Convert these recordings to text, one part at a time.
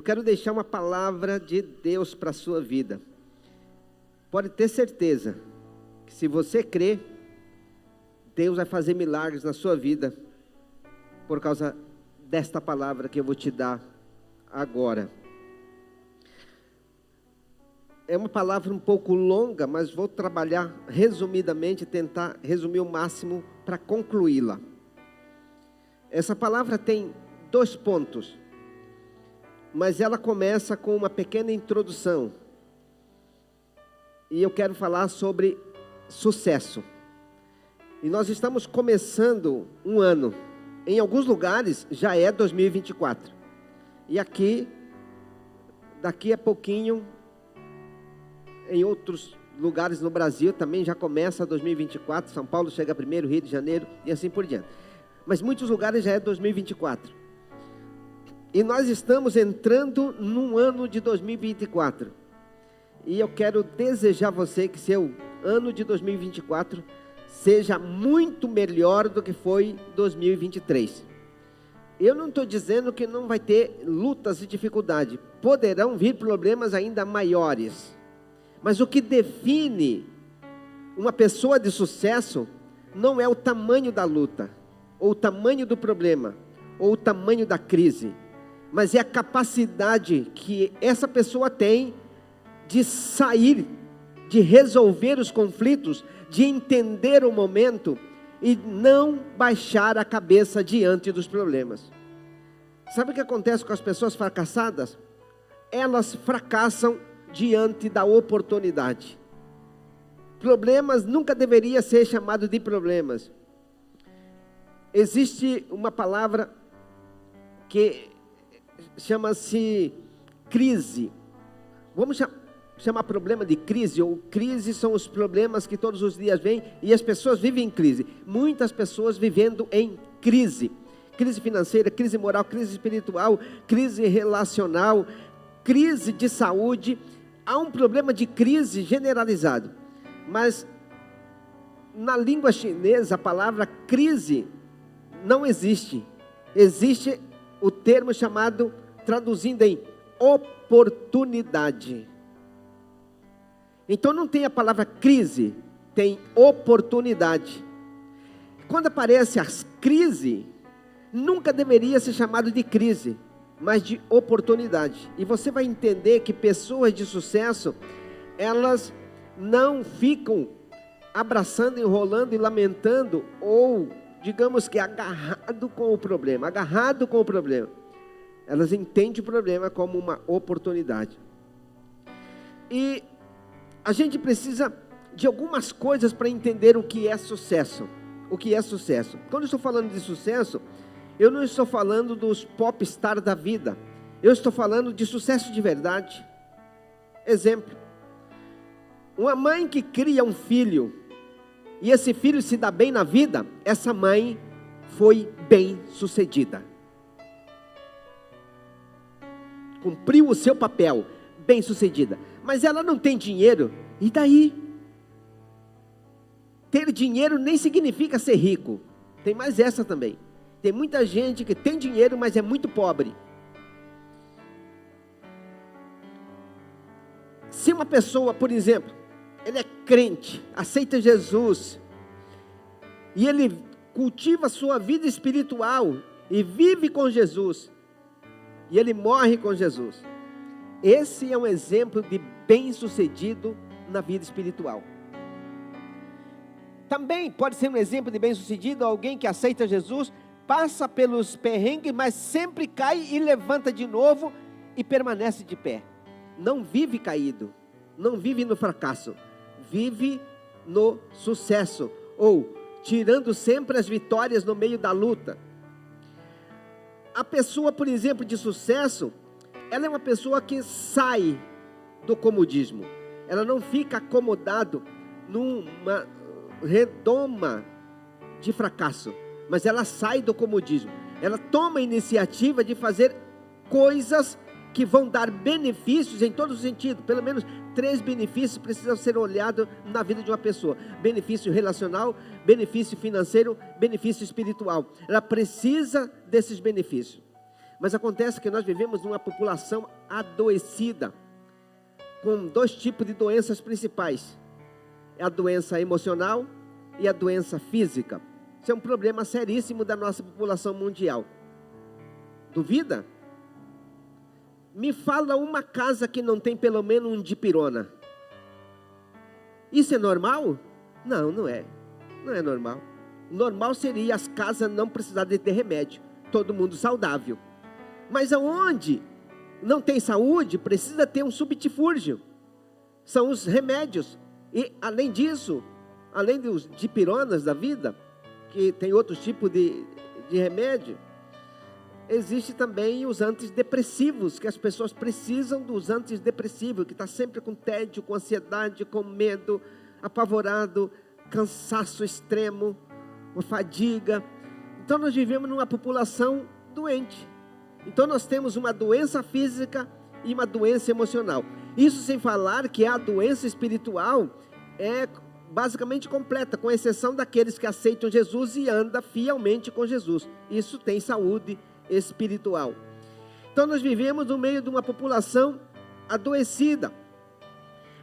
Eu quero deixar uma palavra de Deus para a sua vida. Pode ter certeza que se você crer, Deus vai fazer milagres na sua vida por causa desta palavra que eu vou te dar agora. É uma palavra um pouco longa, mas vou trabalhar resumidamente, tentar resumir o máximo para concluí-la. Essa palavra tem 2 pontos, mas ela começa com uma pequena introdução. E eu quero falar sobre sucesso. E nós estamos começando um ano. Em alguns lugares já é 2024. E aqui, daqui a pouquinho, em outros lugares no Brasil também já começa 2024. São Paulo chega primeiro, Rio de Janeiro e assim por diante. Mas muitos lugares já é 2024. E nós estamos entrando num ano de 2024. E eu quero desejar a você que seu ano de 2024 seja muito melhor do que foi 2023. Eu não estou dizendo que não vai ter lutas e dificuldades. Poderão vir problemas ainda maiores. Mas o que define uma pessoa de sucesso não é o tamanho da luta, ou o tamanho do problema, ou o tamanho da crise, mas é a capacidade que essa pessoa tem de sair, de resolver os conflitos, de entender o momento e não baixar a cabeça diante dos problemas. Sabe o que acontece com as pessoas fracassadas? Elas fracassam diante da oportunidade. Problemas nunca deveria ser chamado de problemas. Existe uma palavra que chama-se crise. Vamos chamar problema de crise, ou crise são os problemas que todos os dias vêm e as pessoas vivem em crise. Muitas pessoas vivendo em crise. Crise financeira, crise moral, crise espiritual, crise relacional, crise de saúde. Há um problema de crise generalizado. Mas na língua chinesa a palavra crise não existe. Existe o termo chamado, traduzindo em oportunidade. Então não tem a palavra crise, tem oportunidade. Quando aparece a crise, nunca deveria ser chamado de crise, mas de oportunidade. E você vai entender que pessoas de sucesso, elas não ficam abraçando, enrolando e lamentando, ou digamos que agarrado com o problema. Elas entendem o problema como uma oportunidade. E a gente precisa de algumas coisas para entender o que é sucesso. O que é sucesso? Quando eu estou falando de sucesso, eu não estou falando dos popstars da vida. Eu estou falando de sucesso de verdade. Exemplo. Uma mãe que cria um filho e esse filho se dá bem na vida, essa mãe foi bem sucedida. Cumpriu o seu papel, bem sucedida. Mas ela não tem dinheiro, e daí? Ter dinheiro nem significa ser rico. Tem mais essa também. Tem muita gente que tem dinheiro, mas é muito pobre. Se uma pessoa, por exemplo, ele é crente, aceita Jesus, e ele cultiva a sua vida espiritual, e vive com Jesus, e ele morre com Jesus, esse é um exemplo de bem-sucedido na vida espiritual. Também pode ser um exemplo de bem-sucedido alguém que aceita Jesus, passa pelos perrengues, mas sempre cai e levanta de novo e permanece de pé. Não vive caído, não vive no fracasso, vive no sucesso, ou tirando sempre as vitórias no meio da luta. A pessoa, por exemplo, de sucesso, ela é uma pessoa que sai do comodismo. Ela não fica acomodado numa redoma de fracasso, mas ela sai do comodismo. Ela toma a iniciativa de fazer coisas que vão dar benefícios em todos os sentidos. Pelo menos 3 benefícios precisam ser olhados na vida de uma pessoa: benefício relacional, benefício financeiro, benefício espiritual. Ela precisa desses benefícios. Mas acontece que nós vivemos numa população adoecida, com 2 tipos de doenças principais: é a doença emocional e a doença física. Isso é um problema seríssimo da nossa população mundial. Duvida? Me fala uma casa que não tem pelo menos um dipirona. Isso é normal? Não, não é. Não é normal. Normal seria as casas não precisarem de ter remédio. Todo mundo saudável. Mas aonde não tem saúde, precisa ter um subterfúgio. São os remédios. E além disso, além dos dipironas da vida, que tem outros tipos de remédio, existe também os antidepressivos, que as pessoas precisam dos antidepressivos, que está sempre com tédio, com ansiedade, com medo, apavorado, cansaço extremo, com fadiga. Então nós vivemos numa população doente. Então nós temos uma doença física e uma doença emocional. Isso sem falar que a doença espiritual é basicamente completa, com exceção daqueles que aceitam Jesus e andam fielmente com Jesus. Isso tem saúde espiritual. Então nós vivemos no meio de uma população adoecida.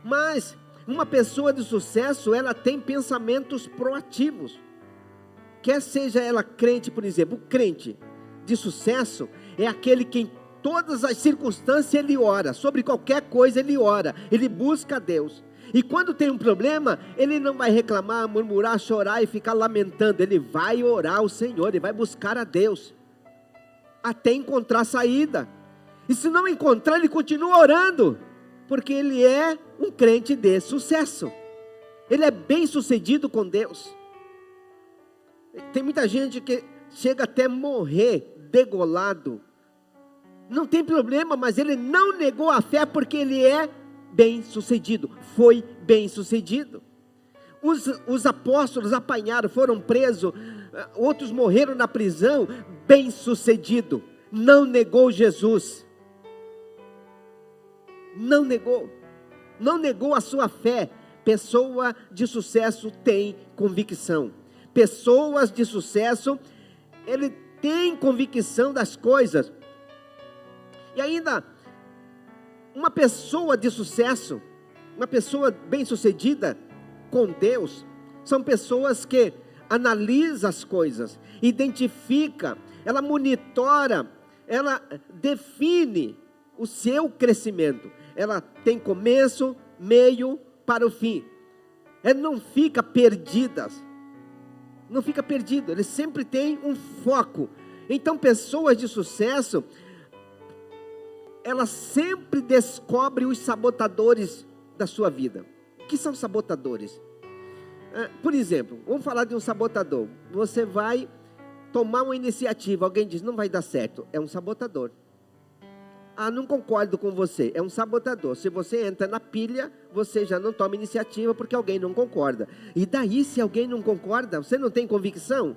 Mas uma pessoa de sucesso, ela tem pensamentos proativos. Quer seja ela crente, por exemplo, o crente de sucesso é aquele que em todas as circunstâncias ele ora, sobre qualquer coisa ele ora, ele busca a Deus. E quando tem um problema, ele não vai reclamar, murmurar, chorar e ficar lamentando, ele vai orar ao Senhor, ele vai buscar a Deus, até encontrar saída. E se não encontrar, ele continua orando, porque ele é um crente de sucesso, ele é bem sucedido com Deus. Tem muita gente que chega até morrer degolado, não tem problema, mas ele não negou a fé, porque ele é bem sucedido, foi bem sucedido. Os apóstolos apanharam, foram presos, outros morreram na prisão, bem sucedido, não negou Jesus, não negou a sua fé. Pessoa de sucesso tem convicção, pessoas de sucesso, ele tem convicção das coisas. E ainda, uma pessoa de sucesso, uma pessoa bem sucedida com Deus, são pessoas que analisa as coisas, identifica, ela monitora, ela define o seu crescimento, ela tem começo, meio para o fim, ela não fica perdida, ele sempre tem um foco. Então pessoas de sucesso, ela sempre descobre os sabotadores da sua vida. O que são sabotadores? Por exemplo, vamos falar de um sabotador. Você vai tomar uma iniciativa, alguém diz, não vai dar certo, é um sabotador. Não concordo com você, é um sabotador. Se você entra na pilha, você já não toma iniciativa porque alguém não concorda. E daí, se alguém não concorda, você não tem convicção?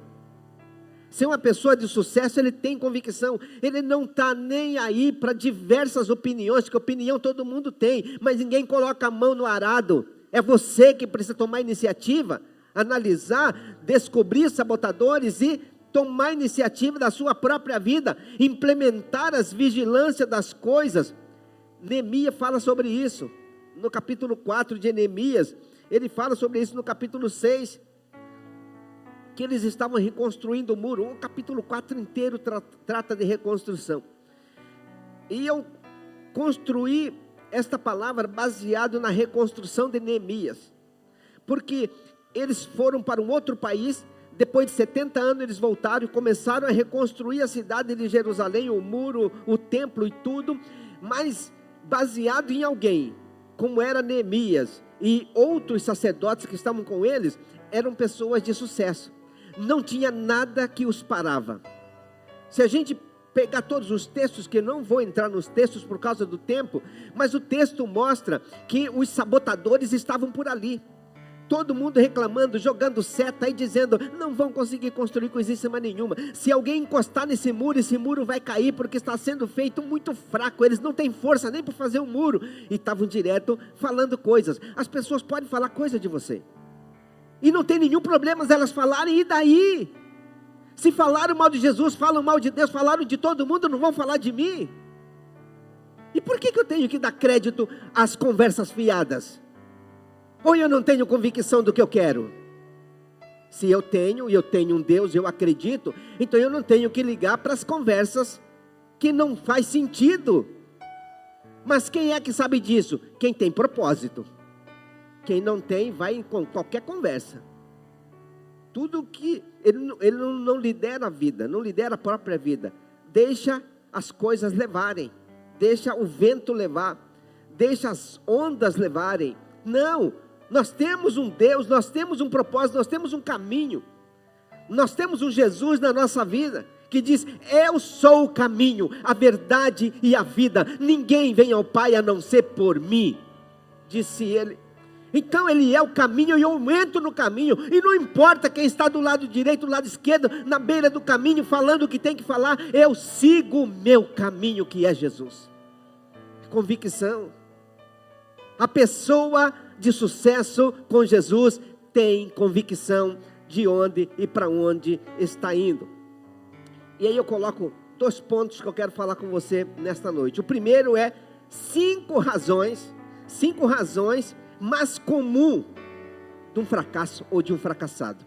Se uma pessoa de sucesso, ele tem convicção, ele não está nem aí para diversas opiniões, que opinião todo mundo tem, mas ninguém coloca a mão no arado. É você que precisa tomar iniciativa, analisar, descobrir sabotadores e tomar iniciativa da sua própria vida, implementar as vigilâncias das coisas. Neemias fala sobre isso, no capítulo 4 de Neemias, ele fala sobre isso no capítulo 6, que eles estavam reconstruindo o muro. O capítulo 4 inteiro trata de reconstrução. E eu construí esta palavra baseado na reconstrução de Neemias, porque eles foram para um outro país, depois de 70 anos eles voltaram e começaram a reconstruir a cidade de Jerusalém, o muro, o templo e tudo, mas baseado em alguém, como era Neemias, e outros sacerdotes que estavam com eles, eram pessoas de sucesso, não tinha nada que os parava. Se a gente pegar todos os textos, que não vou entrar nos textos por causa do tempo, mas o texto mostra que os sabotadores estavam por ali, todo mundo reclamando, jogando seta e dizendo, não vão conseguir construir coisíssima nenhuma, se alguém encostar nesse muro, esse muro vai cair, porque está sendo feito muito fraco, eles não têm força nem para fazer um muro, e estavam direto falando coisas. As pessoas podem falar coisa de você, e não tem nenhum problema elas falarem, e daí? Se falaram mal de Jesus, falam mal de Deus, falaram de todo mundo, não vão falar de mim? E por que eu tenho que dar crédito às conversas fiadas? Ou eu não tenho convicção do que eu quero? Se eu tenho um Deus, eu acredito, então eu não tenho que ligar para as conversas que não faz sentido. Mas quem é que sabe disso? Quem tem propósito. Quem não tem, vai com qualquer conversa. Tudo que ele não lidera a vida, não lidera a própria vida. Deixa as coisas levarem, deixa o vento levar, deixa as ondas levarem. Não, nós temos um Deus, nós temos um propósito, nós temos um caminho. Nós temos um Jesus na nossa vida, que diz: eu sou o caminho, a verdade e a vida. Ninguém vem ao Pai a não ser por mim, disse ele. Então ele é o caminho e eu entro no caminho, e não importa quem está do lado direito, do lado esquerdo, na beira do caminho, falando o que tem que falar, eu sigo o meu caminho, que é Jesus. Convicção. A pessoa de sucesso com Jesus tem convicção de onde e para onde está indo. E aí eu coloco 2 pontos que eu quero falar com você nesta noite. O primeiro é 5 razões mais comum de um fracasso ou de um fracassado.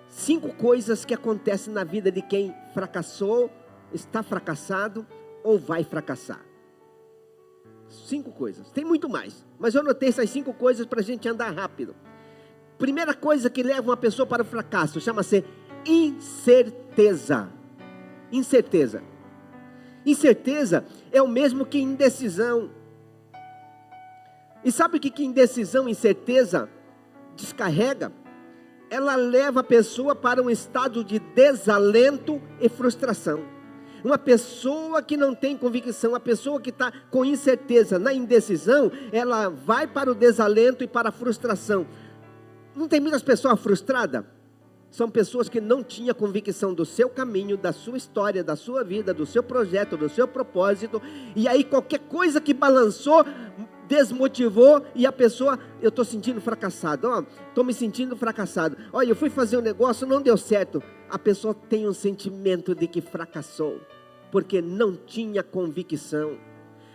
5 coisas que acontecem na vida de quem fracassou, está fracassado ou vai fracassar. 5 coisas, tem muito mais, mas eu anotei essas 5 coisas para a gente andar rápido. Primeira coisa que leva uma pessoa para o fracasso, chama-se incerteza. Incerteza. Incerteza é o mesmo que indecisão. E sabe o que indecisão, incerteza descarrega? Ela leva a pessoa para um estado de desalento e frustração. Uma pessoa que não tem convicção, uma pessoa que está com incerteza, na indecisão, ela vai para o desalento e para a frustração. Não tem muitas pessoas frustradas? São pessoas que não tinham convicção do seu caminho, da sua história, da sua vida, do seu projeto, do seu propósito. E aí qualquer coisa que balançou, desmotivou, e a pessoa: eu estou sentindo fracassado, estou me sentindo fracassado. Olha, eu fui fazer um negócio, não deu certo. A pessoa tem um sentimento de que fracassou, porque não tinha convicção.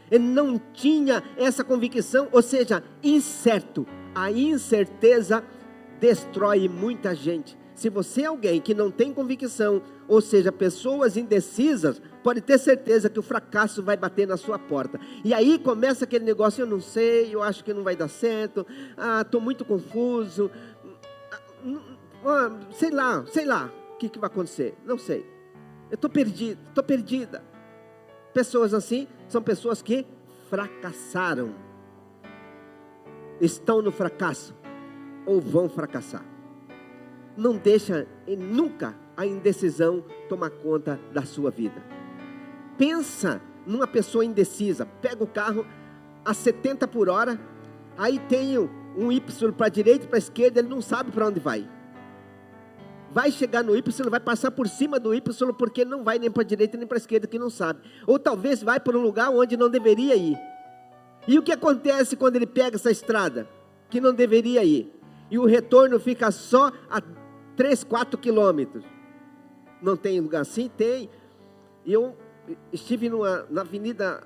Ele não tinha essa convicção, ou seja, incerto. A incerteza destrói muita gente. Se você é alguém que não tem convicção, ou seja, pessoas indecisas, pode ter certeza que o fracasso vai bater na sua porta. E aí começa aquele negócio: eu não sei, eu acho que não vai dar certo, estou muito confuso, sei lá, o que vai acontecer, não sei, eu estou perdido, estou perdida. Pessoas assim são pessoas que fracassaram, estão no fracasso, ou vão fracassar. Não deixa nunca a indecisão tomar conta da sua vida. Pensa numa pessoa indecisa. Pega o carro a 70 por hora, aí tem um Y para a direita e para a esquerda, ele não sabe para onde vai. Vai chegar no Y, vai passar por cima do Y, porque não vai nem para a direita nem para a esquerda, que não sabe. Ou talvez vai para um lugar onde não deveria ir. E o que acontece quando ele pega essa estrada que não deveria ir? E o retorno fica só a 3, 4 quilômetros. Não tem lugar assim? Tem. Eu estive na avenida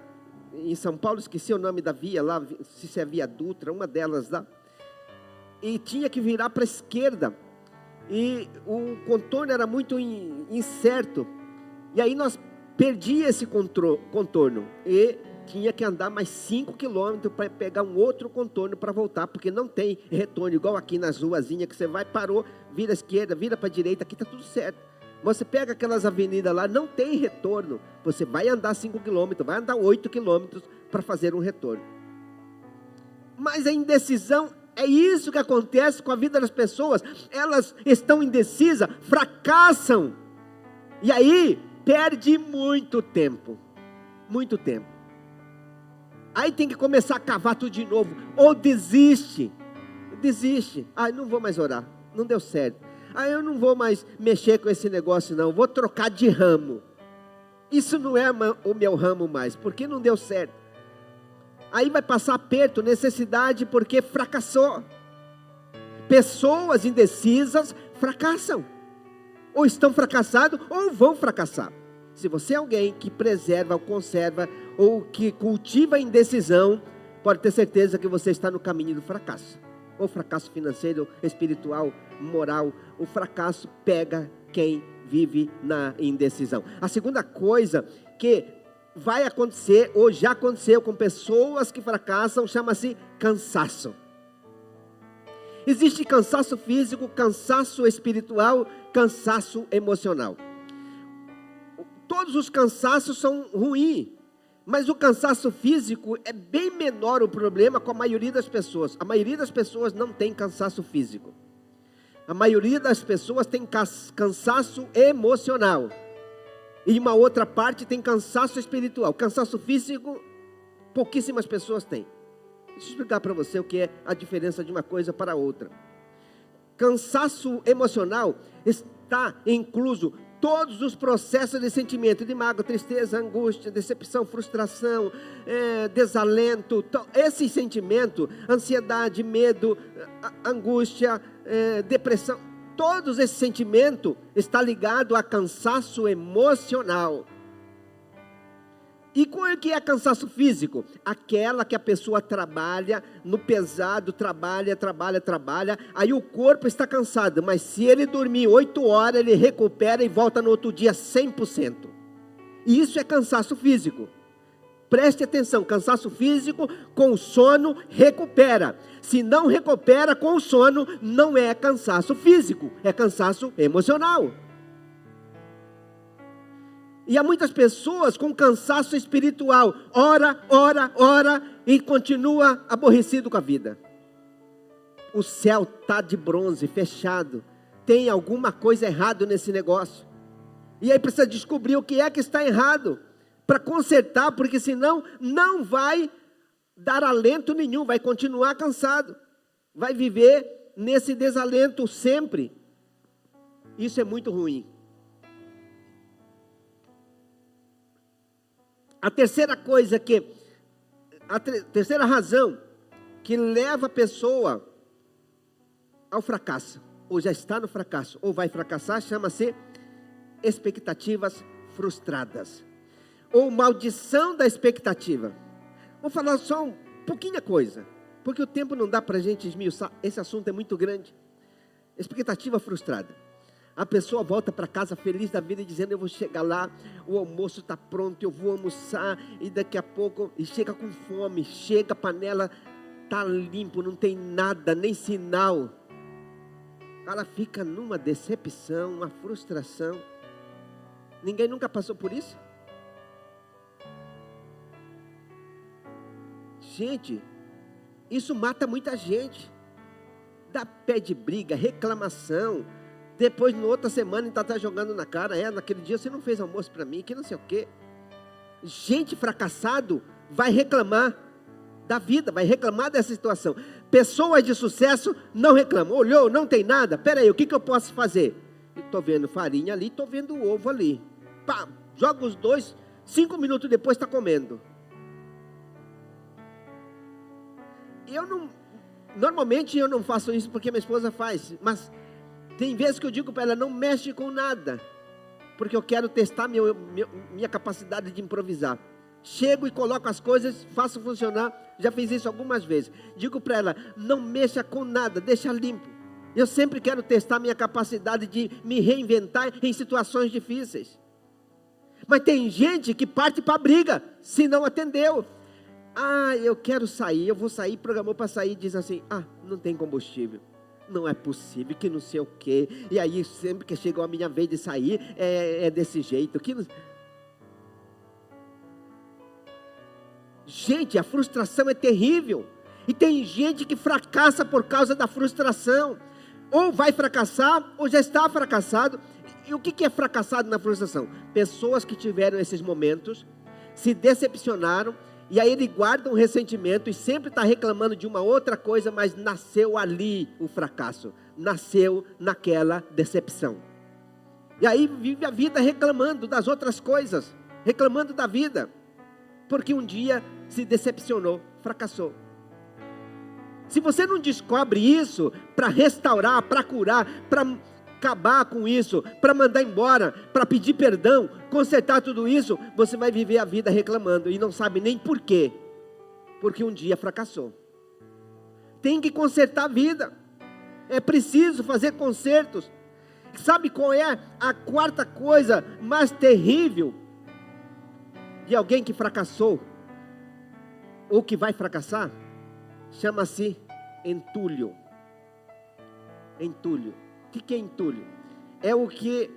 em São Paulo, esqueci o nome da via lá, se é Via Dutra, uma delas lá, e tinha que virar para a esquerda, e o contorno era muito incerto, e aí nós perdíamos esse contorno, e tinha que andar mais 5 quilômetros para pegar um outro contorno para voltar, porque não tem retorno, igual aqui nas ruazinhas, que você vai, parou, vira à esquerda, vira para a direita, aqui está tudo certo. Você pega aquelas avenidas lá, não tem retorno, você vai andar 5 quilômetros, vai andar 8 quilômetros para fazer um retorno. Mas a indecisão, é isso que acontece com a vida das pessoas. Elas estão indecisas, fracassam, e aí perde muito tempo, muito tempo. Aí tem que começar a cavar tudo de novo, ou desiste, não vou mais orar, não deu certo, eu não vou mais mexer com esse negócio não, vou trocar de ramo, isso não é o meu ramo mais, porque não deu certo. Aí vai passar aperto, necessidade, porque fracassou. Pessoas indecisas fracassam. ou estão fracassados, ou vão fracassar. Se você é alguém que preserva ou conserva, ou que cultiva a indecisão, pode ter certeza que você está no caminho do fracasso. Ou fracasso financeiro, espiritual, moral. O fracasso pega quem vive na indecisão. A segunda coisa que vai acontecer, ou já aconteceu com pessoas que fracassam, chama-se cansaço. Existe cansaço físico, cansaço espiritual, cansaço emocional. Todos os cansaços são ruins, mas o cansaço físico é bem menor o problema com a maioria das pessoas. A maioria das pessoas não tem cansaço físico. A maioria das pessoas tem cansaço emocional. E uma outra parte tem cansaço espiritual. Cansaço físico, pouquíssimas pessoas têm. Deixa eu explicar para você o que é a diferença de uma coisa para outra. Cansaço emocional está incluso todos os processos de sentimento, de mágoa, tristeza, angústia, decepção, frustração, desalento. Esse sentimento, ansiedade, medo, angústia, depressão, todos esses sentimentos estão ligados a cansaço emocional. E qual é que é cansaço físico? Aquela que a pessoa trabalha no pesado, trabalha, aí o corpo está cansado, mas se ele dormir 8 horas, ele recupera e volta no outro dia 100%. E isso é cansaço físico. Preste atenção, cansaço físico com o sono recupera. Se não recupera com o sono, não é cansaço físico, é cansaço emocional. E há muitas pessoas com cansaço espiritual, ora, e continua aborrecido com a vida. O céu está de bronze, fechado, tem alguma coisa errada nesse negócio. E aí precisa descobrir o que é que está errado, para consertar, porque senão não vai dar alento nenhum, vai continuar cansado, vai viver nesse desalento sempre. Isso é muito ruim. A terceira razão que leva a pessoa ao fracasso, ou já está no fracasso, ou vai fracassar, chama-se expectativas frustradas, ou maldição da expectativa. Vou falar só um pouquinho coisa, porque o tempo não dá para a gente esmiuçar, esse assunto é muito grande. Expectativa frustrada. A pessoa volta para casa feliz da vida, dizendo: eu vou chegar lá, o almoço está pronto, eu vou almoçar, e daqui a pouco, e chega com fome, chega a panela, está limpo, não tem nada, nem sinal. Ela fica numa decepção, uma frustração. Ninguém nunca passou por isso? Gente, isso mata muita gente. Dá pé de briga, reclamação. Depois, na outra semana, ainda está jogando na cara: naquele dia você não fez almoço para mim, que não sei o quê. Gente fracassado vai reclamar da vida, vai reclamar dessa situação. Pessoas de sucesso não reclamam. Olhou, não tem nada, peraí, o que eu posso fazer? Estou vendo farinha ali, estou vendo ovo ali. Pá, joga os dois, 5 minutos depois está comendo. Normalmente eu não faço isso porque minha esposa faz, mas tem vezes que eu digo para ela: não mexe com nada, porque eu quero testar minha capacidade de improvisar. Chego e coloco as coisas, faço funcionar. Já fiz isso algumas vezes. Digo para ela: não mexa com nada, deixa limpo. Eu sempre quero testar minha capacidade de me reinventar em situações difíceis. Mas tem gente que parte para a briga se não atendeu. Eu quero sair, eu vou sair, programou para sair, diz assim: não tem combustível. Não é possível, que não sei o quê. E aí sempre que chegou a minha vez de sair, é desse jeito. Gente, a frustração é terrível. E tem gente que fracassa por causa da frustração. Ou vai fracassar, ou já está fracassado. E o que é fracassado na frustração? Pessoas que tiveram esses momentos, se decepcionaram, e aí ele guarda um ressentimento e sempre está reclamando de uma outra coisa, mas nasceu ali o fracasso, nasceu naquela decepção. E aí vive a vida reclamando das outras coisas, reclamando da vida, porque um dia se decepcionou, fracassou. Se você não descobre isso para restaurar, para curar, para acabar com isso, para mandar embora, para pedir perdão, consertar tudo isso, você vai viver a vida reclamando e não sabe nem por quê. Porque um dia fracassou. Tem que consertar a vida. É preciso fazer consertos. Sabe qual é a quarta coisa mais terrível de alguém que fracassou? Ou que vai fracassar? Chama-se entulho. Entulho. O que é entulho? É o que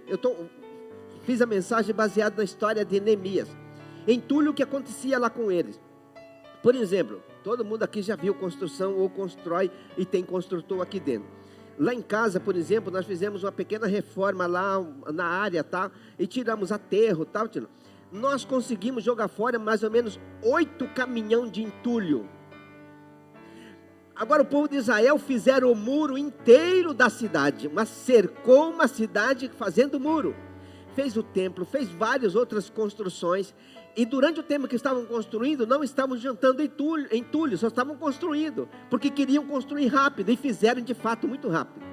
fiz a mensagem baseada na história de Neemias. Entulho, o que acontecia lá com eles. Por exemplo, todo mundo aqui já viu construção ou constrói e tem construtor aqui dentro. Lá em casa, por exemplo, nós fizemos uma pequena reforma lá na área, tá? E tiramos aterro, tal. Nós conseguimos jogar fora mais ou menos 8 caminhões de entulho. Agora o povo de Israel fizeram o muro inteiro da cidade, mas cercou uma cidade fazendo muro. Fez o templo, fez várias outras construções. E durante o tempo que estavam construindo, não estavam juntando entulho, só estavam construindo, porque queriam construir rápido, e fizeram de fato muito rápido.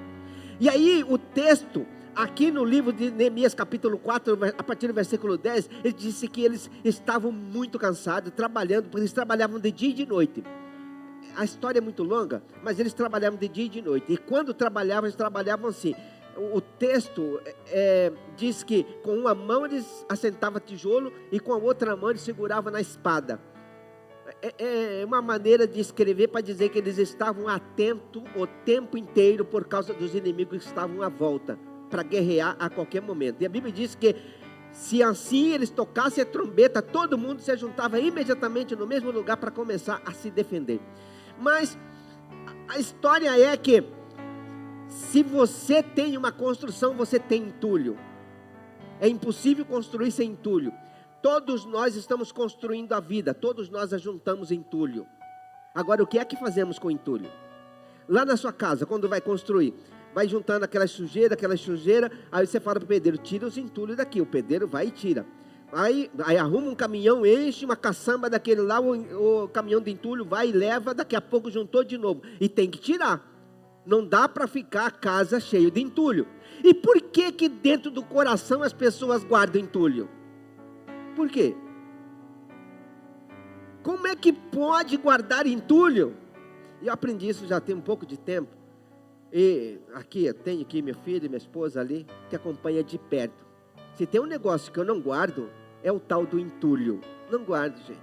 E aí o texto, aqui no livro de Neemias capítulo 4, a partir do versículo 10, ele disse que eles estavam muito cansados, trabalhando, porque eles trabalhavam de dia e de noite. A história é muito longa, mas eles trabalhavam de dia e de noite, e quando trabalhavam, eles trabalhavam assim. O texto diz que com uma mão eles assentavam tijolo e com a outra mão eles seguravam na espada. É uma maneira de escrever para dizer que eles estavam atentos o tempo inteiro por causa dos inimigos que estavam à volta, para guerrear a qualquer momento. E a Bíblia diz que se assim eles tocassem a trombeta, todo mundo se juntava imediatamente no mesmo lugar para começar a se defender. Mas a história é que se você tem uma construção, você tem entulho. É impossível construir sem entulho. Todos nós estamos construindo a vida, todos nós ajuntamos entulho. Agora, o que é que fazemos com entulho? Lá na sua casa, quando vai construir, vai juntando aquela sujeira, aí você fala para o pedreiro, tira os entulhos daqui. O pedreiro vai e tira. Aí arruma um caminhão, enche uma caçamba daquele lá, o caminhão de entulho vai e leva, daqui a pouco juntou de novo. E tem que tirar. Não dá para ficar a casa cheia de entulho. E por que que dentro do coração as pessoas guardam entulho? Por quê? Como é que pode guardar entulho? Eu aprendi isso já tem um pouco de tempo. E aqui, eu tenho aqui meu filho e minha esposa ali, que acompanha de perto. Se tem um negócio que eu não guardo, é o tal do entulho. Não guardo, gente.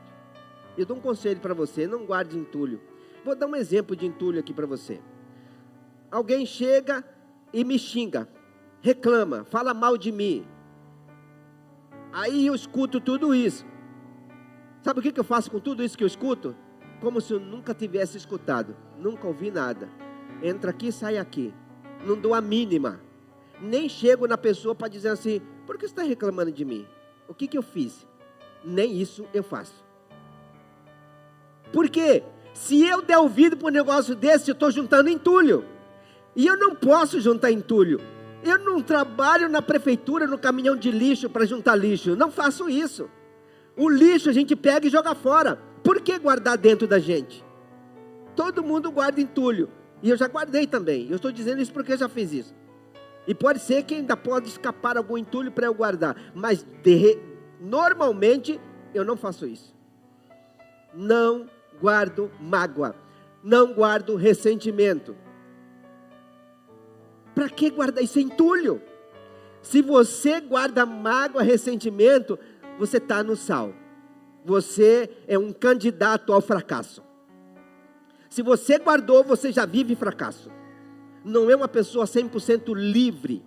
Eu dou um conselho para você, não guarde entulho. Vou dar um exemplo de entulho aqui para você. Alguém chega e me xinga, reclama, fala mal de mim. Aí eu escuto tudo isso. Sabe o que eu faço com tudo isso que eu escuto? Como se eu nunca tivesse escutado, nunca ouvi nada. Entra aqui, sai aqui. Não dou a mínima. Nem chego na pessoa para dizer assim, por que você está reclamando de mim? O que eu fiz? Nem isso eu faço. Por quê? Se eu der ouvido para um negócio desse, eu estou juntando entulho. E eu não posso juntar entulho. Eu não trabalho na prefeitura, no caminhão de lixo para juntar lixo. Não faço isso. O lixo a gente pega e joga fora. Por que guardar dentro da gente? Todo mundo guarda entulho. E eu já guardei também. Eu estou dizendo isso porque eu já fiz isso. E pode ser que ainda pode escapar algum entulho para eu guardar. Mas normalmente eu não faço isso. Não guardo mágoa. Não guardo ressentimento. Para que guardar isso? É entulho. Se você guarda mágoa, ressentimento, você está no sal. Você é um candidato ao fracasso. Se você guardou, você já vive fracasso. Não é uma pessoa 100% livre.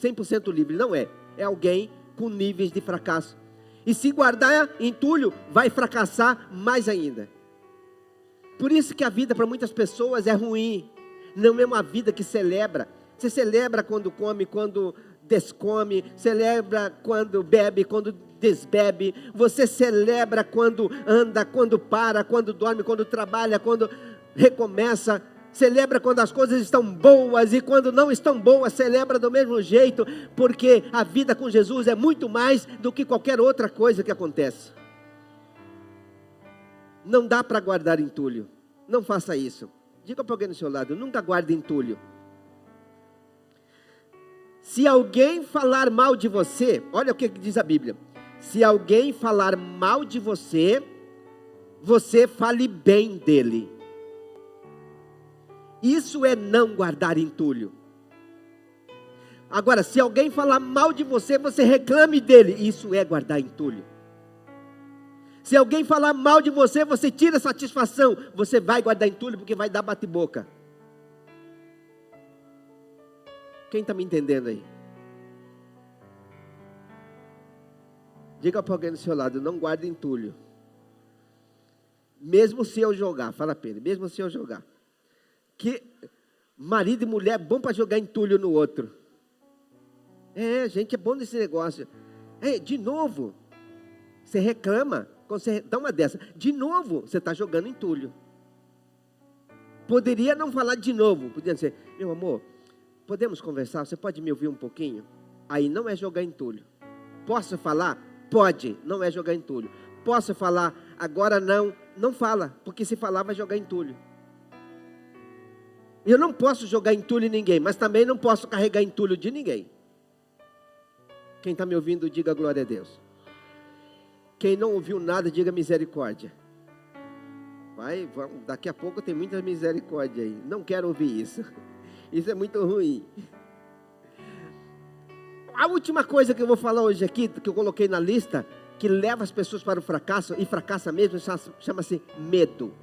100% livre, não é. É alguém com níveis de fracasso. E se guardar entulho, vai fracassar mais ainda. Por isso que a vida para muitas pessoas é ruim. Não é uma vida que celebra. Você celebra quando come, quando descome, celebra quando bebe, quando desbebe. Você celebra quando anda, quando para, quando dorme, quando trabalha, quando recomeça. Celebra quando as coisas estão boas e quando não estão boas, celebra do mesmo jeito, porque a vida com Jesus é muito mais do que qualquer outra coisa que acontece. Não dá para guardar entulho. Não faça isso. Diga para alguém do seu lado, nunca guarde entulho. Se alguém falar mal de você, olha o que diz a Bíblia. Se alguém falar mal de você, você fale bem dele. Isso é não guardar entulho. Agora, se alguém falar mal de você, você reclame dele. Isso é guardar entulho. Se alguém falar mal de você, você tira satisfação. Você vai guardar entulho porque vai dar bate-boca. Quem está me entendendo aí? Diga para alguém do seu lado, não guarde entulho. Mesmo se eu jogar, fala para ele, mesmo se eu jogar. Que marido e mulher é bom para jogar entulho no outro. Gente, é bom nesse negócio. De novo, você reclama, quando você dá uma dessa, de novo, você está jogando entulho. Poderia não falar de novo, podia dizer, meu amor, podemos conversar, você pode me ouvir um pouquinho? Aí não é jogar entulho. Posso falar? Pode, não é jogar entulho. Posso falar? Agora não, não fala, porque se falar vai jogar entulho. Eu não posso jogar entulho em ninguém, mas também não posso carregar entulho de ninguém. Quem está me ouvindo, diga glória a Deus. Quem não ouviu nada, diga misericórdia. Daqui a pouco tem muita misericórdia aí. Não quero ouvir isso. Isso é muito ruim. A última coisa que eu vou falar hoje aqui, que eu coloquei na lista, que leva as pessoas para o fracasso, e fracassa mesmo, chama-se medo.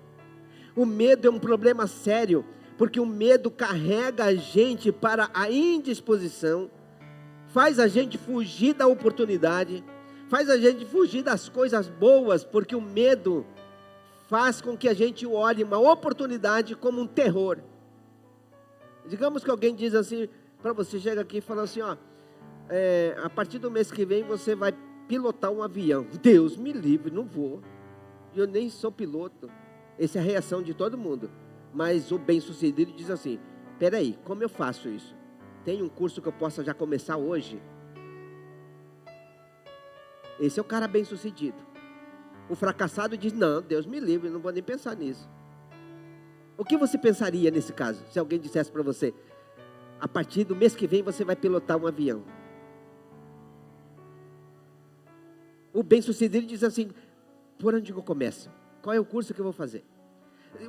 O medo é um problema sério, porque o medo carrega a gente para a indisposição, faz a gente fugir da oportunidade, faz a gente fugir das coisas boas, porque o medo faz com que a gente olhe uma oportunidade como um terror. Digamos que alguém diz assim, para você, chega aqui e fala assim, a partir do mês que vem você vai pilotar um avião. Deus me livre, não vou. Eu nem sou piloto. Essa é a reação de todo mundo. Mas o bem-sucedido diz assim, peraí, como eu faço isso? Tem um curso que eu possa já começar hoje? Esse é o cara bem-sucedido. O fracassado diz, não, Deus me livre, não vou nem pensar nisso. O que você pensaria nesse caso? Se alguém dissesse para você, a partir do mês que vem você vai pilotar um avião. O bem-sucedido diz assim, por onde eu começo? Qual é o curso que eu vou fazer?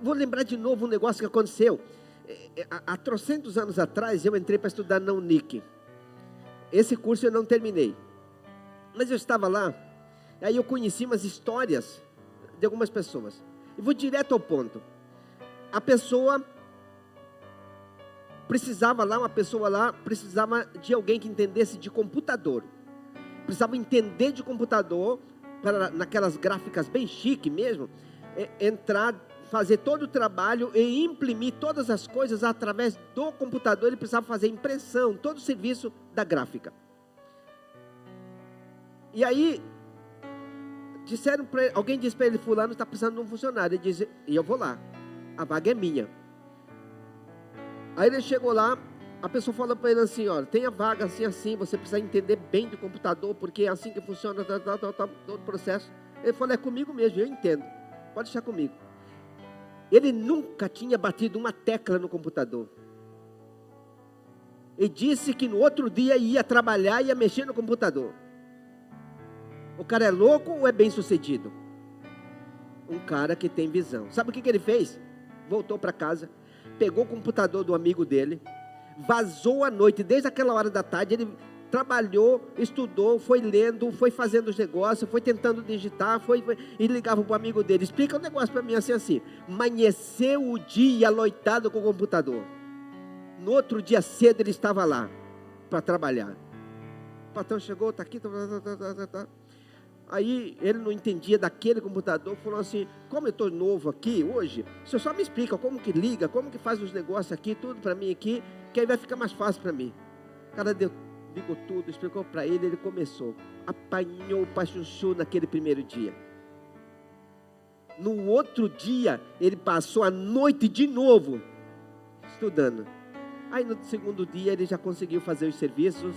Vou lembrar de novo um negócio que aconteceu. Há trocentos anos atrás, eu entrei para estudar na Unic. Esse curso eu não terminei. Mas eu estava lá, aí eu conheci umas histórias de algumas pessoas. E vou direto ao ponto. A pessoa precisava precisava de alguém que entendesse de computador. Precisava entender de computador, para naquelas gráficas bem chique mesmo, entrar, fazer todo o trabalho e imprimir todas as coisas através do computador. Ele precisava fazer impressão, todo o serviço da gráfica. E aí, alguém disse para ele, fulano está precisando de um funcionário. Ele disse, e eu vou lá, a vaga é minha. Aí ele chegou lá, a pessoa falou para ele assim, olha, tem a vaga assim, assim, você precisa entender bem do computador, porque é assim que funciona todo o processo. Ele falou, é comigo mesmo, eu entendo, pode deixar comigo. Ele nunca tinha batido uma tecla no computador. E disse que no outro dia ia trabalhar e ia mexer no computador. O cara é louco ou é bem sucedido? Um cara que tem visão. Sabe o que ele fez? Voltou para casa, pegou o computador do amigo dele, vazou à noite, desde aquela hora da tarde, ele trabalhou, estudou, foi lendo, foi fazendo os negócios, foi tentando digitar, e ligava para o amigo dele, explica um negócio para mim assim, amanheceu o dia aloitado com o computador. No outro dia cedo ele estava lá, para trabalhar. O patrão chegou, está aqui, tá. Aí ele não entendia daquele computador, falou assim, como eu estou novo aqui hoje, o senhor só me explica como que liga, como que faz os negócios aqui, tudo para mim aqui, que aí vai ficar mais fácil para mim. O cara ligou tudo, explicou para ele, ele começou, apanhou para chuchu naquele primeiro dia. No outro dia, ele passou a noite de novo, estudando. Aí no segundo dia, ele já conseguiu fazer os serviços,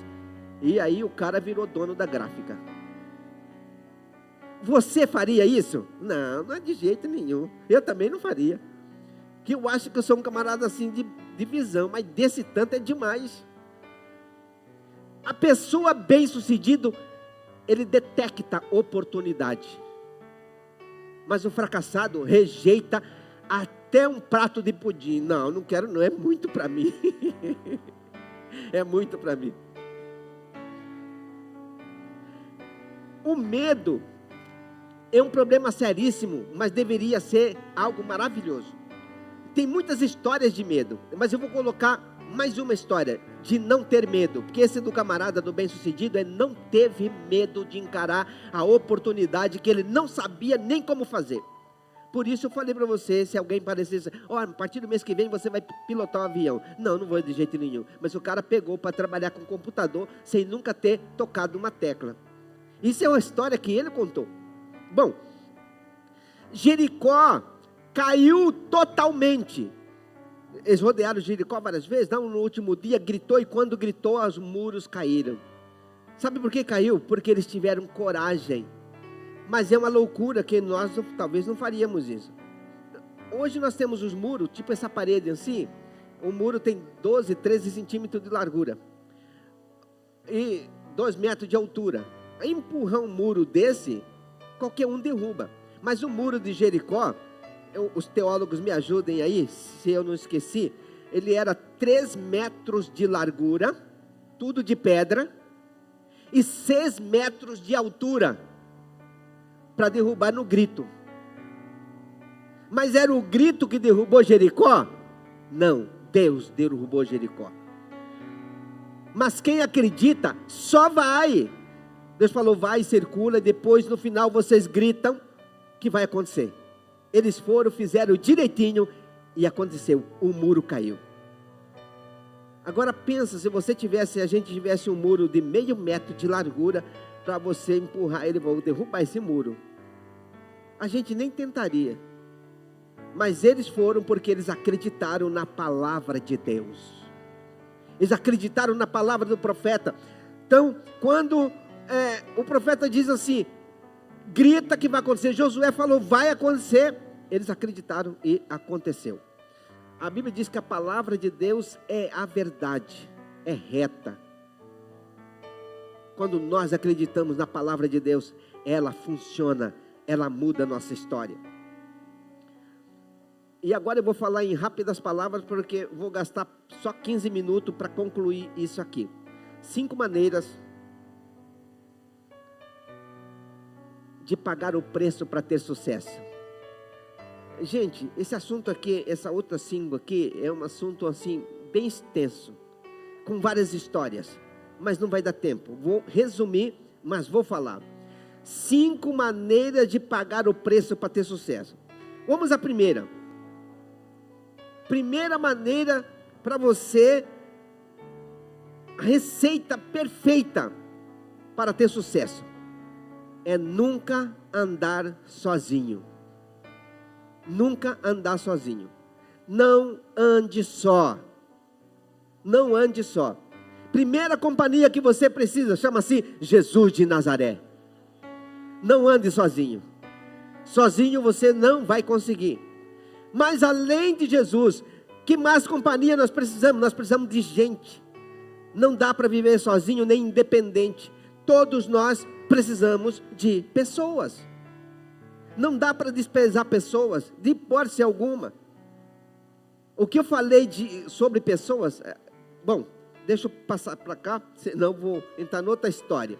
e aí o cara virou dono da gráfica. Você faria isso? Não, não é de jeito nenhum. Eu também não faria. Que eu acho que eu sou um camarada assim de visão, mas desse tanto é demais. A pessoa bem-sucedida, ele detecta oportunidade. Mas o fracassado rejeita até um prato de pudim. Não, não quero não, é muito para mim. É muito para mim. O medo é um problema seríssimo, mas deveria ser algo maravilhoso. Tem muitas histórias de medo, mas eu vou colocar mais uma história de não ter medo, porque esse do camarada do bem-sucedido não teve medo de encarar a oportunidade que ele não sabia nem como fazer. Por isso eu falei para você, se alguém parecesse, a partir do mês que vem você vai pilotar um avião. Não, não vou de jeito nenhum. Mas o cara pegou para trabalhar com computador sem nunca ter tocado uma tecla. Isso é uma história que ele contou. Bom, Jericó caiu totalmente. Eles rodearam Jericó várias vezes, não, no último dia gritou, e quando gritou, os muros caíram. Sabe por que caiu? Porque eles tiveram coragem. Mas é uma loucura que nós talvez não faríamos isso. Hoje nós temos os muros, tipo essa parede assim, o muro tem 12, 13 centímetros de largura e 2 metros de altura. Empurrar um muro desse, qualquer um derruba. Mas o muro de Jericó, os teólogos me ajudem aí, se eu não esqueci, ele era 3 metros de largura, tudo de pedra, e 6 metros de altura, para derrubar no grito. Mas era o grito que derrubou Jericó? Não, Deus derrubou Jericó. Mas quem acredita, só vai. Deus falou, vai, circula, e depois no final vocês gritam, que vai acontecer. Eles foram, fizeram direitinho, e aconteceu, o muro caiu. Agora pensa, se a gente tivesse um muro de meio metro de largura, para você empurrar ele, vou derrubar esse muro. A gente nem tentaria. Mas eles foram porque eles acreditaram na palavra de Deus. Eles acreditaram na palavra do profeta. Então, quando o profeta diz assim, grita que vai acontecer, Josué falou, vai acontecer, eles acreditaram e aconteceu. A Bíblia diz que a palavra de Deus é a verdade, é reta. Quando nós acreditamos na palavra de Deus, ela funciona, ela muda a nossa história. E agora eu vou falar em rápidas palavras, porque vou gastar só 15 minutos para concluir isso aqui. 5 maneiras de pagar o preço para ter sucesso. Gente, esse assunto aqui, essa outra 5 aqui, é um assunto assim, bem extenso, com várias histórias, mas não vai dar tempo. Vou resumir, mas vou falar. 5 maneiras de pagar o preço para ter sucesso. Vamos à primeira. Primeira maneira para você, a receita perfeita para ter sucesso, é nunca andar sozinho. Nunca andar sozinho. Não ande só. Não ande só. Primeira companhia que você precisa, chama-se Jesus de Nazaré. Não ande sozinho. Sozinho você não vai conseguir. Mas além de Jesus, que mais companhia nós precisamos? Nós precisamos de gente. Não dá para viver sozinho nem independente. Todos nós precisamos de pessoas. Não dá para desprezar pessoas, de hipótese alguma. O que eu falei sobre pessoas, bom, deixa eu passar para cá, senão vou entrar noutra história.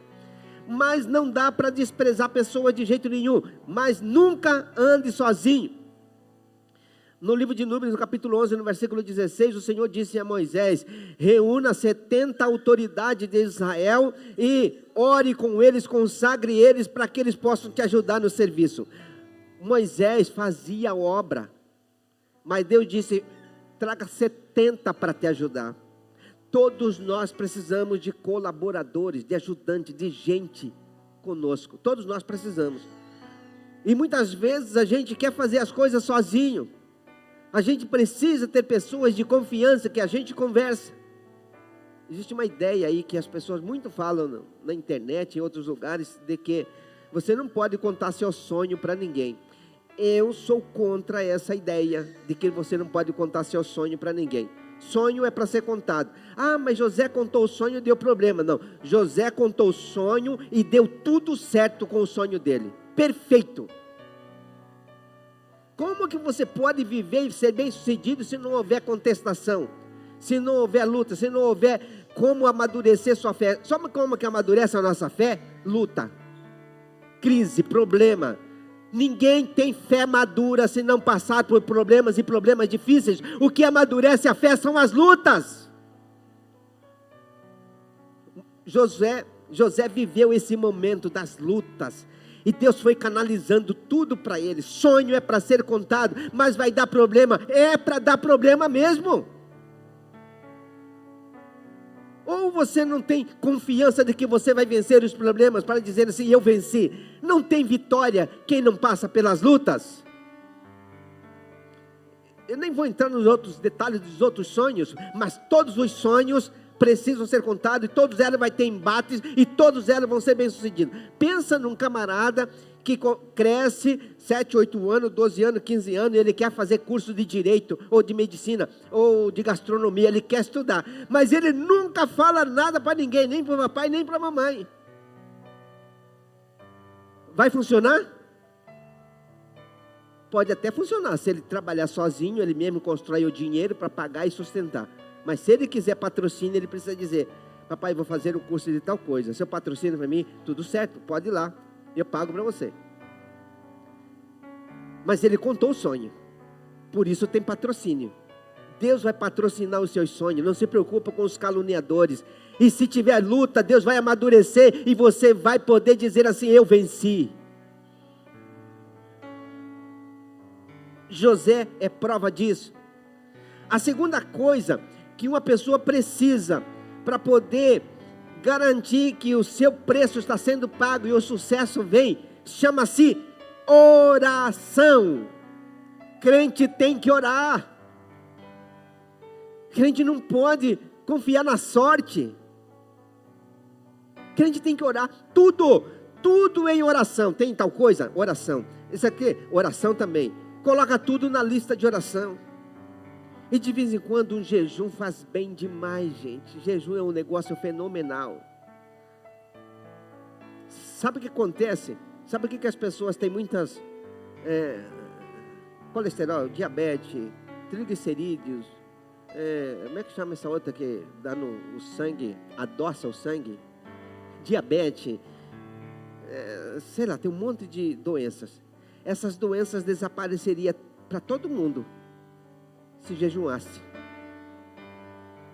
Mas não dá para desprezar pessoas de jeito nenhum. Mas nunca ande sozinho. No livro de Números, no capítulo 11, no versículo 16, o Senhor disse a Moisés, reúna 70 autoridades de Israel e ore com eles, consagre eles para que eles possam te ajudar no serviço. Moisés fazia a obra, mas Deus disse, traga 70 para te ajudar. Todos nós precisamos de colaboradores, de ajudantes, de gente conosco. Todos nós precisamos. E muitas vezes a gente quer fazer as coisas sozinho. A gente precisa ter pessoas de confiança que a gente conversa. Existe uma ideia aí que as pessoas muito falam na internet, em outros lugares, de que você não pode contar seu sonho para ninguém. Eu sou contra essa ideia de que você não pode contar seu sonho para ninguém. Sonho é para ser contado. Ah, mas José contou o sonho e deu problema. Não, José contou o sonho e deu tudo certo com o sonho dele. Perfeito. Como que você pode viver e ser bem sucedido se não houver contestação? Se não houver luta, se não houver como amadurecer sua fé? Sabe como que amadurece a nossa fé? Luta, crise, problema. Ninguém tem fé madura se não passar por problemas e problemas difíceis. O que amadurece a fé são as lutas. José viveu esse momento das lutas. E Deus foi canalizando tudo para ele. Sonho é para ser contado, mas vai dar problema. É para dar problema mesmo. Ou você não tem confiança de que você vai vencer os problemas para dizer assim, eu venci. Não tem vitória quem não passa pelas lutas. Eu nem vou entrar nos outros detalhes dos outros sonhos, mas todos os sonhos precisam ser contados, e todos eles vão ter embates, e todos eles vão ser bem-sucedidos. Pensa num camarada que cresce 7, 8 anos, 12 anos, 15 anos, e ele quer fazer curso de direito, ou de medicina, ou de gastronomia, ele quer estudar, mas ele nunca fala nada para ninguém, nem para o papai, nem para a mamãe. Vai funcionar? Pode até funcionar, se ele trabalhar sozinho, ele mesmo constrói o dinheiro para pagar e sustentar. Mas se ele quiser patrocínio, ele precisa dizer, papai, vou fazer o curso de tal coisa, seu patrocínio para mim, tudo certo, pode ir lá, eu pago para você. Mas ele contou o sonho, por isso tem patrocínio. Deus vai patrocinar os seus sonhos, não se preocupa com os caluniadores. E se tiver luta, Deus vai amadurecer e você vai poder dizer assim, eu venci. José é prova disso. A segunda coisa que uma pessoa precisa para poder garantir que o seu preço está sendo pago e o sucesso vem, chama-se oração. Crente tem que orar. Crente não pode confiar na sorte. Crente tem que orar tudo em oração. Tem tal coisa? Oração. Isso aqui, oração também. Coloca tudo na lista de oração. E de vez em quando um jejum faz bem demais, gente. Jejum é um negócio fenomenal. Sabe o que acontece? Sabe o que as pessoas têm muitas colesterol, diabetes, triglicerídeos, como é que chama essa outra que dá no sangue, adoça o sangue? Diabetes, sei lá, tem um monte de doenças. Essas doenças desapareceriam para todo mundo se jejuasse.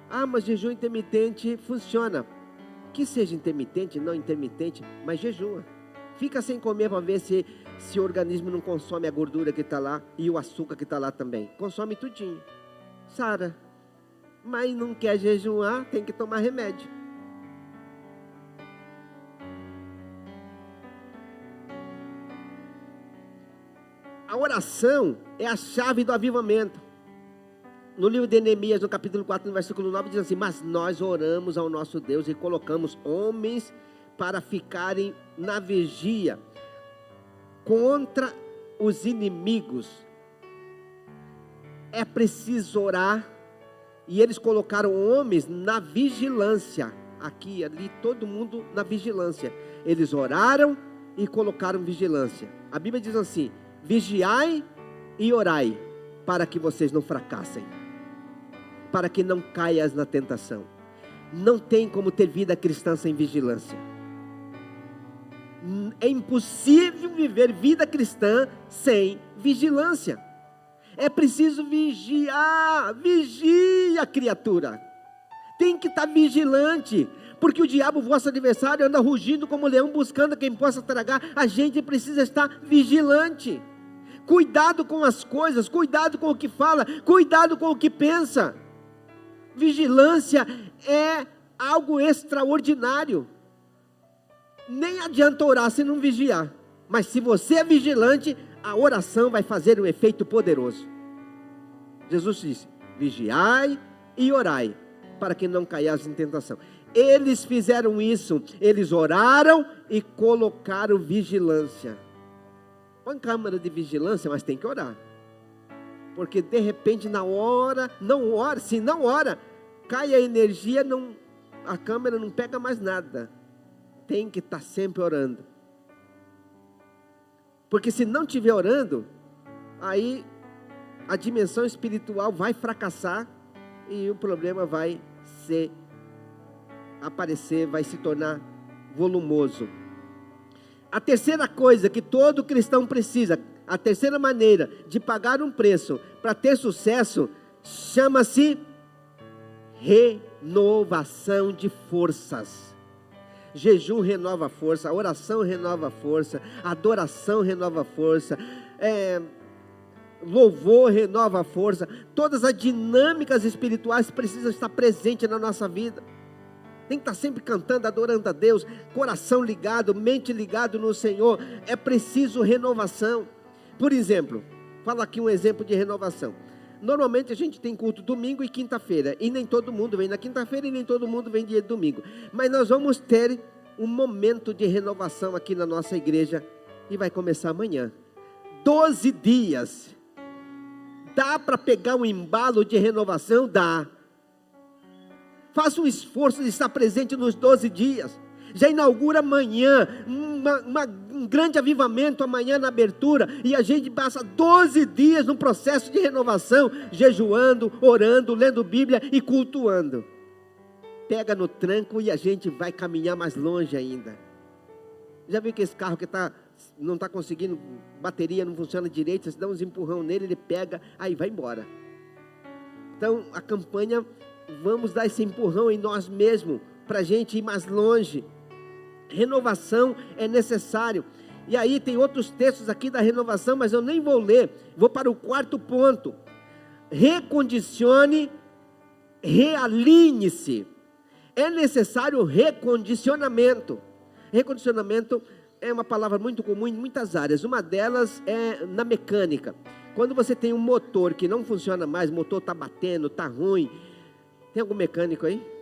Ah, mas jejum intermitente funciona. Que seja intermitente, não intermitente, mas jejua. Fica sem comer para ver se o organismo não consome a gordura que está lá e o açúcar que está lá também. Consome tudinho. Sara, mas não quer jejuar, tem que tomar remédio. A oração é a chave do avivamento. No livro de Neemias, no capítulo 4, no versículo 9, diz assim, mas nós oramos ao nosso Deus e colocamos homens para ficarem na vigia contra os inimigos. É preciso orar. E eles colocaram homens na vigilância. Aqui, ali, todo mundo na vigilância. Eles oraram e colocaram vigilância. A Bíblia diz assim, vigiai e orai, para que vocês não fracassem, para que não caias na tentação. Não tem como ter vida cristã sem vigilância. É impossível viver vida cristã sem vigilância. É preciso vigiar. Vigia, criatura. Tem que estar vigilante, porque o diabo, vosso adversário, anda rugindo como leão, buscando quem possa tragar. A gente precisa estar vigilante. Cuidado com as coisas, cuidado com o que fala, cuidado com o que pensa. Vigilância é algo extraordinário. Nem adianta orar se não vigiar. Mas se você é vigilante, a oração vai fazer um efeito poderoso. Jesus disse, vigiai e orai, para que não caias em tentação. Eles fizeram isso, eles oraram e colocaram vigilância. Põe câmera de vigilância, mas tem que orar. Porque de repente se não ora, cai a energia, a câmera não pega mais nada. Tem que estar sempre orando. Porque se não estiver orando, aí a dimensão espiritual vai fracassar e o problema vai aparecer, vai se tornar volumoso. A terceira coisa que todo cristão precisa, a terceira maneira de pagar um preço para ter sucesso, chama-se renovação de forças. Jejum renova a força, a oração renova a força, a adoração renova a força, louvor renova a força. Todas as dinâmicas espirituais precisam estar presentes na nossa vida. Tem que estar sempre cantando, adorando a Deus, coração ligado, mente ligado no Senhor. É preciso renovação. Por exemplo, fala aqui um exemplo de renovação. Normalmente a gente tem culto domingo e quinta-feira, e nem todo mundo vem na quinta-feira e nem todo mundo vem dia de domingo. Mas nós vamos ter um momento de renovação aqui na nossa igreja, e vai começar amanhã. 12 dias. Dá para pegar um embalo de renovação? Dá. Faça um esforço de estar presente nos 12 dias. Já inaugura amanhã, um grande avivamento amanhã na abertura, e a gente passa 12 dias no processo de renovação, jejuando, orando, lendo Bíblia e cultuando. Pega no tranco e a gente vai caminhar mais longe ainda. Já viu que esse carro que não está conseguindo, bateria não funciona direito, você dá uns empurrão nele, ele pega, aí vai embora. Então a campanha, vamos dar esse empurrão em nós mesmos, para a gente ir mais longe. Renovação é necessário. E aí tem outros textos aqui da renovação, mas eu nem vou ler. Vou para o quarto ponto. Recondicione, realinhe-se. É necessário recondicionamento. Recondicionamento é uma palavra muito comum em muitas áreas. Uma delas é na mecânica. Quando você tem um motor que não funciona mais, o motor está batendo, está ruim. Tem algum mecânico aí?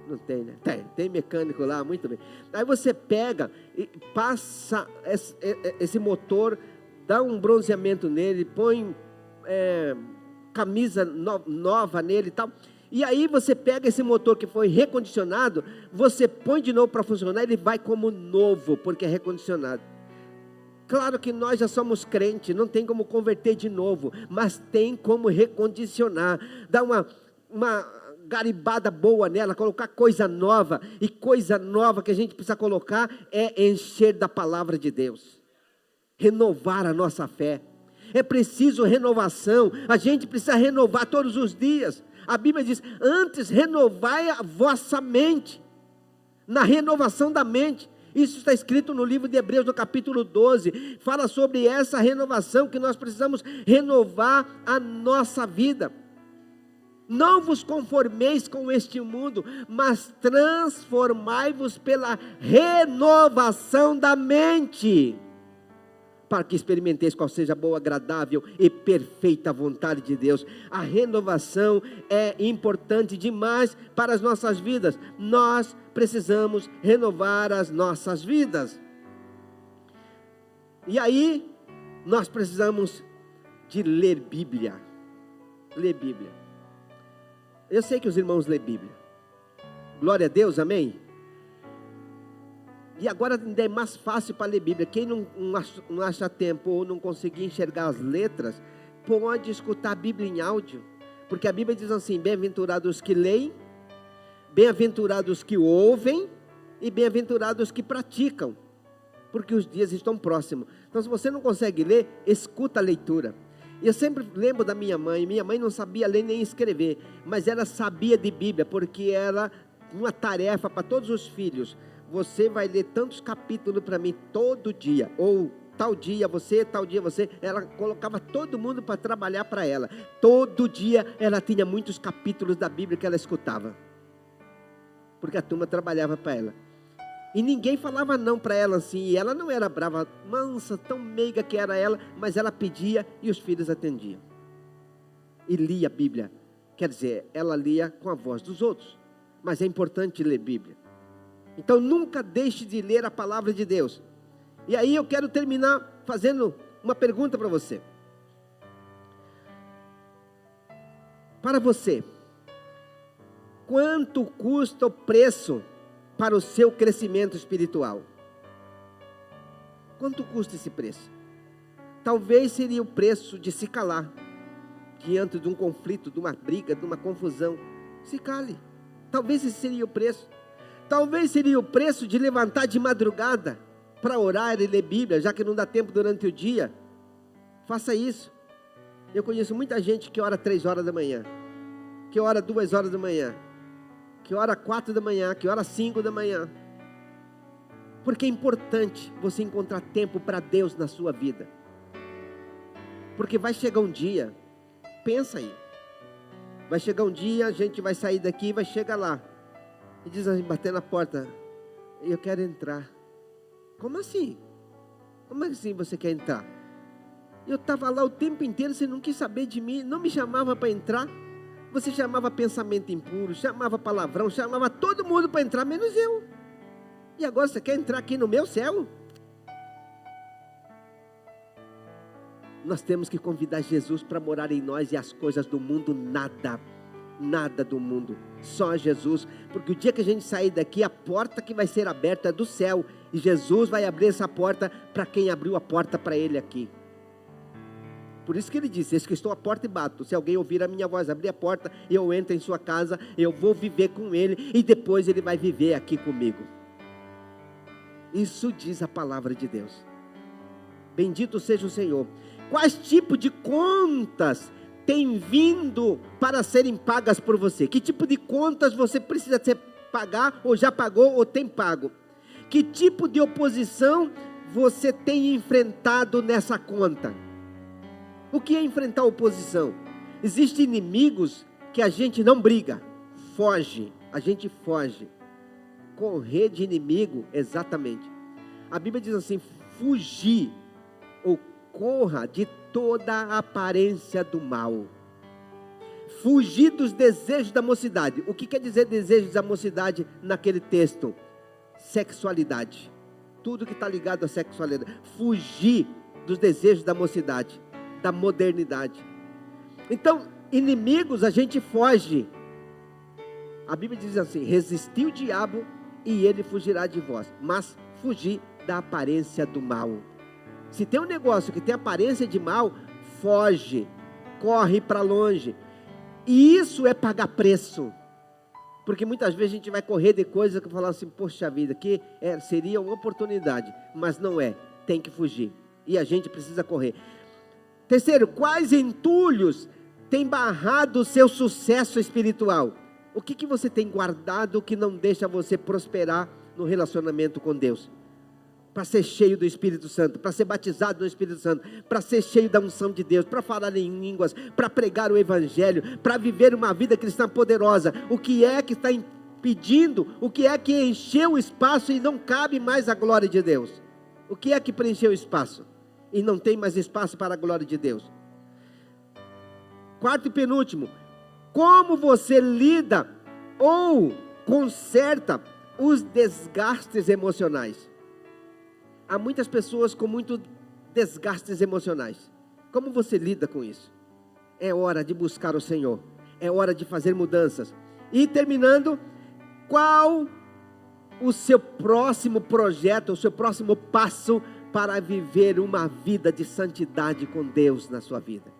Não tem, né? Tem mecânico lá, muito bem. Aí você pega e passa esse motor, dá um bronzeamento nele, põe camisa nova nele e tal. E aí você pega esse motor que foi recondicionado, você põe de novo para funcionar, ele vai como novo, porque é recondicionado. Claro que nós já somos crentes, não tem como converter de novo, mas tem como recondicionar, dar uma garibada boa nela, colocar coisa nova. E coisa nova que a gente precisa colocar é encher da palavra de Deus, renovar a nossa fé. É preciso renovação, a gente precisa renovar todos os dias. A Bíblia diz: antes renovai a vossa mente. Na renovação da mente, isso está escrito no livro de Hebreus, no capítulo 12, fala sobre essa renovação, que nós precisamos renovar a nossa vida. Não vos conformeis com este mundo, mas transformai-vos pela renovação da mente, para que experimenteis qual seja a boa, agradável e perfeita vontade de Deus. A renovação é importante demais para as nossas vidas. Nós precisamos renovar as nossas vidas. E aí, nós precisamos de ler Bíblia. Ler Bíblia. Eu sei que os irmãos lêem Bíblia. Glória a Deus, amém? E agora ainda é mais fácil para ler Bíblia. Quem não acha tempo ou não conseguir enxergar as letras, pode escutar a Bíblia em áudio. Porque a Bíblia diz assim: bem-aventurados que leem, bem-aventurados que ouvem e bem-aventurados que praticam, porque os dias estão próximos. Então, se você não consegue ler, escuta a leitura. Eu sempre lembro da minha mãe não sabia ler nem escrever, mas ela sabia de Bíblia, porque era uma tarefa para todos os filhos. Você vai ler tantos capítulos para mim todo dia, ou tal dia você, tal dia você. Ela colocava todo mundo para trabalhar para ela. Todo dia ela tinha muitos capítulos da Bíblia que ela escutava, porque a turma trabalhava para ela. E ninguém falava não para ela assim, e ela não era brava, mansa, tão meiga que era ela, mas ela pedia e os filhos atendiam. E lia a Bíblia, quer dizer, ela lia com a voz dos outros, mas é importante ler Bíblia. Então nunca deixe de ler a palavra de Deus. E aí eu quero terminar fazendo uma pergunta para você. Para você, quanto custa o preço para o seu crescimento espiritual? Quanto custa esse preço? Talvez seria o preço de se calar diante de um conflito, de uma briga, de uma confusão. Se cale. Talvez esse seria o preço. Talvez seria o preço de levantar de madrugada para orar e ler Bíblia, já que não dá tempo durante o dia. Faça isso. Eu conheço muita gente que ora 3 horas da manhã, que ora 2 horas da manhã, que ora 4 da manhã, que ora 5 da manhã. Porque é importante você encontrar tempo para Deus na sua vida. Porque vai chegar um dia, pensa aí, vai chegar um dia, a gente vai sair daqui, vai chegar lá, e diz assim, bater na porta, eu quero entrar. Como assim? Como assim você quer entrar? Eu estava lá o tempo inteiro, você não quis saber de mim, não me chamava para entrar. Você chamava pensamento impuro, chamava palavrão, chamava todo mundo para entrar, menos eu. E agora você quer entrar aqui no meu céu? Nós temos que convidar Jesus para morar em nós, e as coisas do mundo nada do mundo, só Jesus. Porque o dia que a gente sair daqui, a porta que vai ser aberta é do céu, e Jesus vai abrir essa porta para quem abriu a porta para Ele aqui. Por isso que Ele disse, eis que estou à porta e bato, se alguém ouvir a minha voz, abrir a porta, eu entro em sua casa, eu vou viver com Ele, e depois Ele vai viver aqui comigo. Isso diz a palavra de Deus. Bendito seja o Senhor. Quais tipos de contas têm vindo para serem pagas por você? Que tipo de contas você precisa pagar, ou já pagou, ou tem pago? Que tipo de oposição você tem enfrentado nessa conta? O que é enfrentar oposição? Existem inimigos que a gente não briga, foge, a gente foge. Correr de inimigo, exatamente. A Bíblia diz assim, fugir, ou corra de toda a aparência do mal. Fugir dos desejos da mocidade. O que quer dizer desejos da mocidade naquele texto? Sexualidade. Tudo que está ligado à sexualidade. Fugir dos desejos da mocidade, da modernidade. Então, inimigos a gente foge. A Bíblia diz assim, resistir o diabo e ele fugirá de vós. Mas fugir da aparência do mal. Se tem um negócio que tem aparência de mal, foge, corre para longe. E isso é pagar preço. Porque muitas vezes a gente vai correr de coisas que falam assim, poxa vida, que seria uma oportunidade, mas não é, tem que fugir. E a gente precisa correr. Terceiro, quais entulhos têm barrado o seu sucesso espiritual? O que você tem guardado que não deixa você prosperar no relacionamento com Deus? Para ser cheio do Espírito Santo, para ser batizado no Espírito Santo, para ser cheio da unção de Deus, para falar em línguas, para pregar o Evangelho, para viver uma vida cristã poderosa. O que é que está impedindo? O que é que encheu o espaço e não cabe mais a glória de Deus? O que é que preencheu o espaço e não tem mais espaço para a glória de Deus? Quarto e penúltimo, como você lida ou conserta os desgastes emocionais? Há muitas pessoas com muitos desgastes emocionais. Como você lida com isso? É hora de buscar o Senhor. É hora de fazer mudanças. E terminando, qual o seu próximo projeto, o seu próximo passo para viver uma vida de santidade com Deus na sua vida?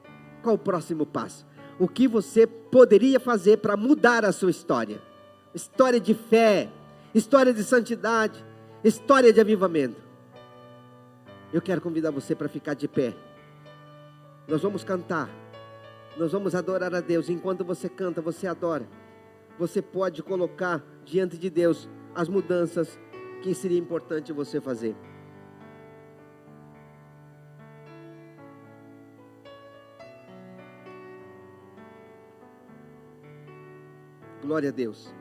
Qual o próximo passo? O que você poderia fazer para mudar a sua história? História de fé, história de santidade, história de avivamento. Eu quero convidar você para ficar de pé. Nós vamos cantar. Nós vamos adorar a Deus. Enquanto você canta, você adora. Você pode colocar diante de Deus as mudanças que seria importante você fazer. Glória a Deus.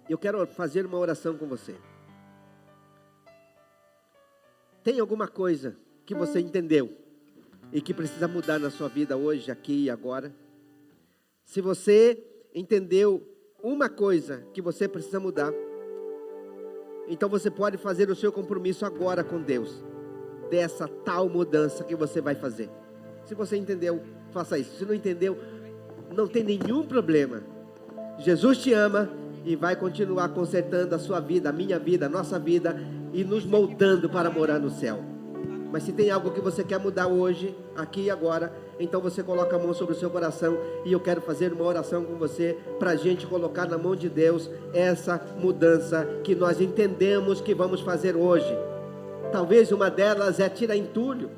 Eu quero fazer uma oração com você. Tem alguma coisa que você entendeu e que precisa mudar na sua vida hoje, aqui e agora? Se você entendeu uma coisa que você precisa mudar, então você pode fazer o seu compromisso agora com Deus, dessa tal mudança que você vai fazer. Se você entendeu, faça isso. Se não entendeu, não tem nenhum problema. Jesus te ama e vai continuar consertando a sua vida, a minha vida, a nossa vida e nos moldando para morar no céu. Mas se tem algo que você quer mudar hoje, aqui e agora, então você coloca a mão sobre o seu coração e eu quero fazer uma oração com você para a gente colocar na mão de Deus essa mudança que nós entendemos que vamos fazer hoje. Talvez uma delas é tirar entulho,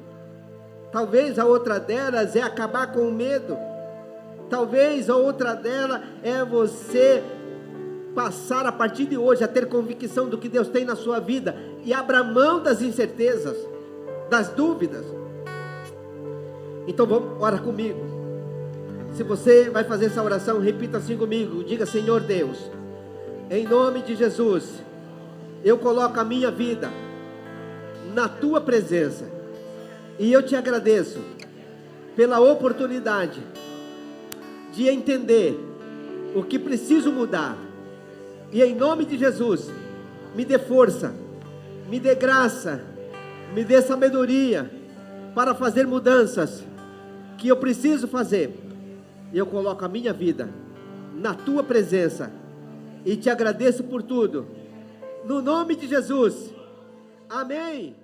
talvez a outra delas é acabar com o medo, talvez a outra delas é você passar a partir de hoje a ter convicção do que Deus tem na sua vida e abra mão das incertezas, das dúvidas. Então vamos, ora comigo. Se você vai fazer essa oração, repita assim comigo, diga: Senhor Deus, em nome de Jesus, eu coloco a minha vida na tua presença e eu te agradeço pela oportunidade de entender o que preciso mudar, e em nome de Jesus, me dê força, me dê graça, me dê sabedoria para fazer mudanças que eu preciso fazer. Eu coloco a minha vida na tua presença e te agradeço por tudo, no nome de Jesus, amém.